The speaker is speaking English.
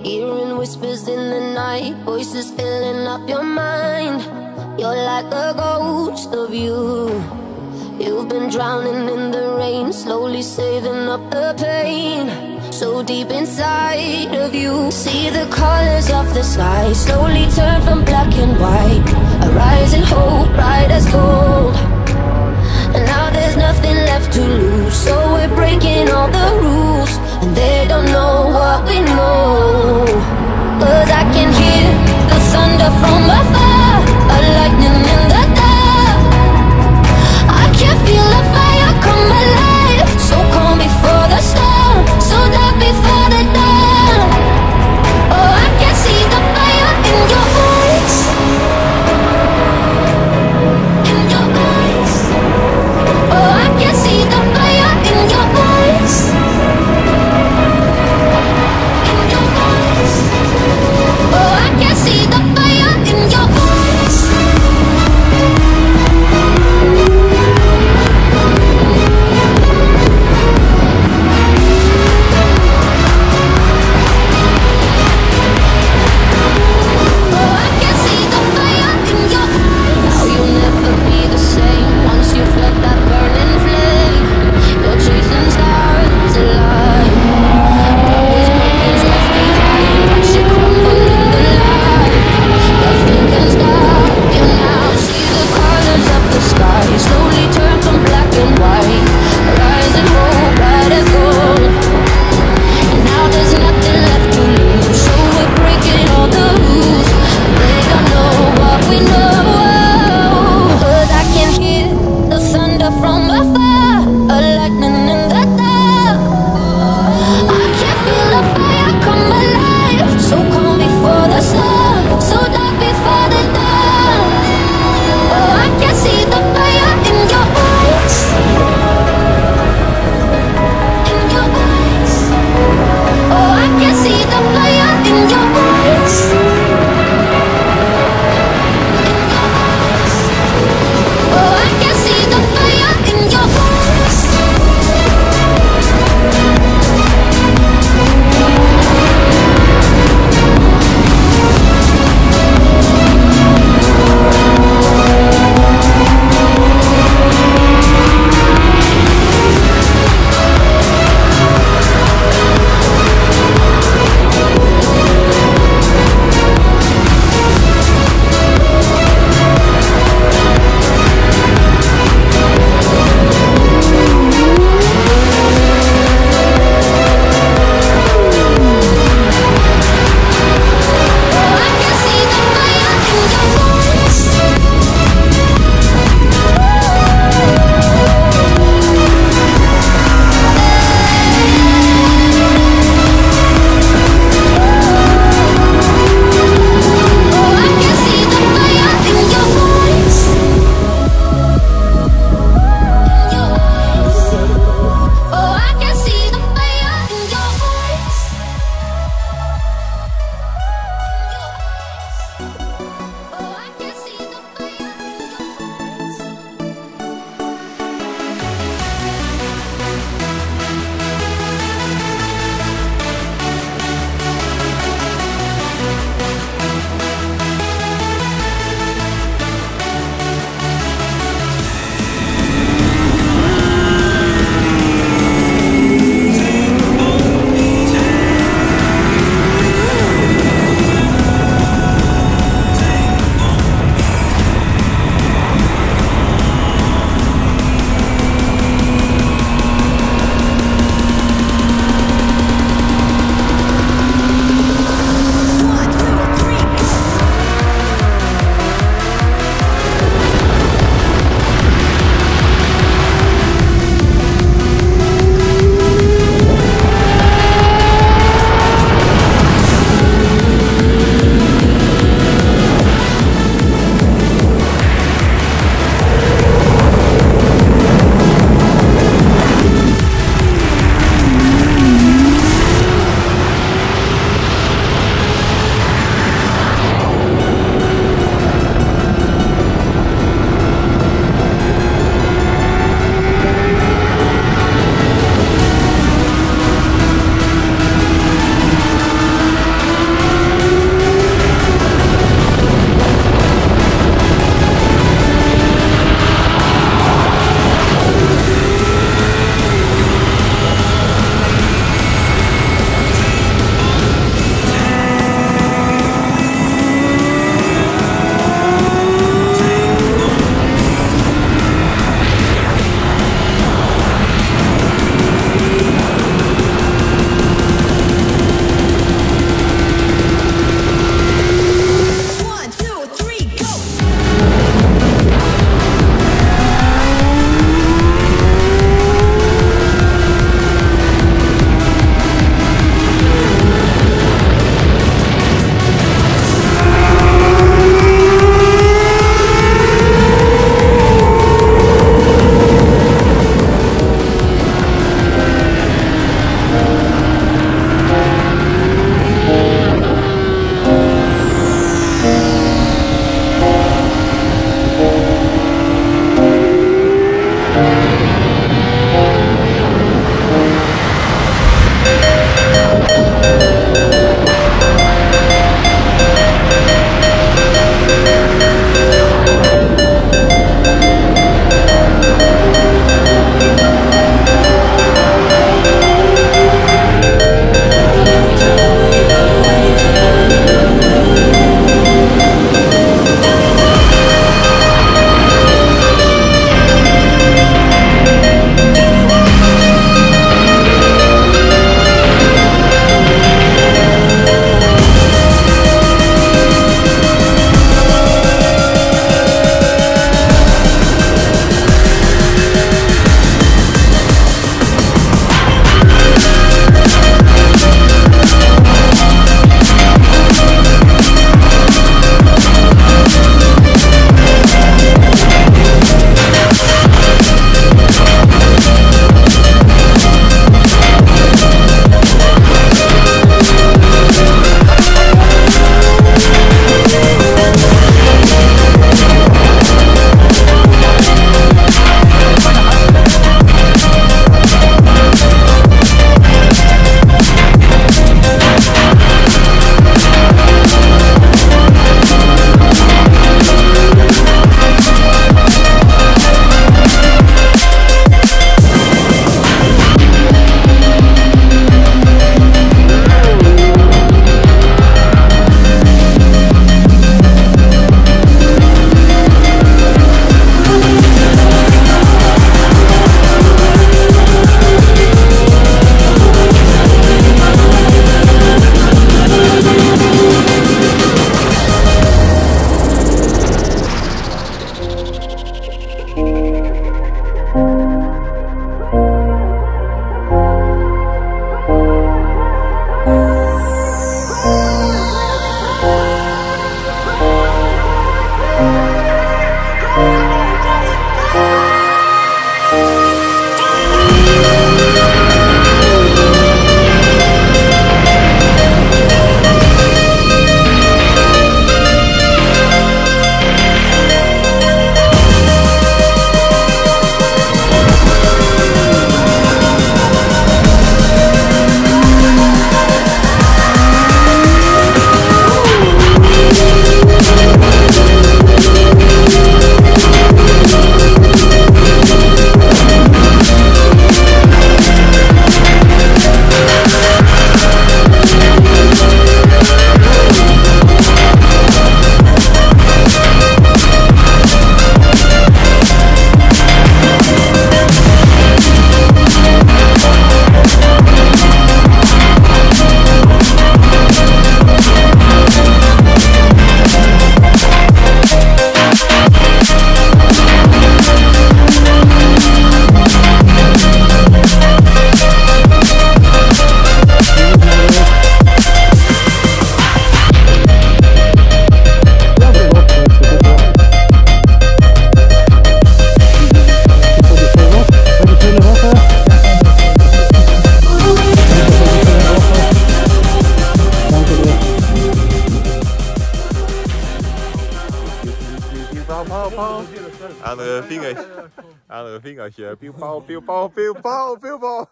Hearing whispers in the night, voices filling up your mind. You're like a ghost of you. You've been drowning in the rain, slowly saving up the pain. So deep inside of you, see the colors of the sky slowly turn from black and white. A rising hope, bright as gold. And now there's nothing left to lose, so we're breaking all the rules. And they don't know what we know. 'Cause I can hear the thunder from afar, a lightning in the dark. I can feel the fire come alive, so calm before the storm, so dark before the dawn. Oh, I can see the fire in your eyes, in your eyes. Oh, I can see the fire in your eyes, in your eyes. Oh, I can see the fire in your eyes. Oh, I can see the fire in your eyes. Now you'll never be the same once you've let that burning flame. You're chasing stars alive. All those broken left behind, watch it crumble in the light. Nothing can stop you now. See the colors of the sky slowly turn from black and white. Rising hope, bright as gold. And now there's nothing left to lose, so we're breaking all the rules. They don't know what we know. 'Cause I can hear the thunder from afar, a lightning in the dark. I can feel the fire come alive, so calm before the storm, so dark before the dawn. Oh, I can see the fire in your eyes, in your eyes. Oh, I can see the fire in your eyes, in your eyes. Oh, I can see the fire in your eyes. Andere vingertje. Andere vingertje. Pieuwpaal, pieuwpaal, pieuwpaal, pieuwpaal.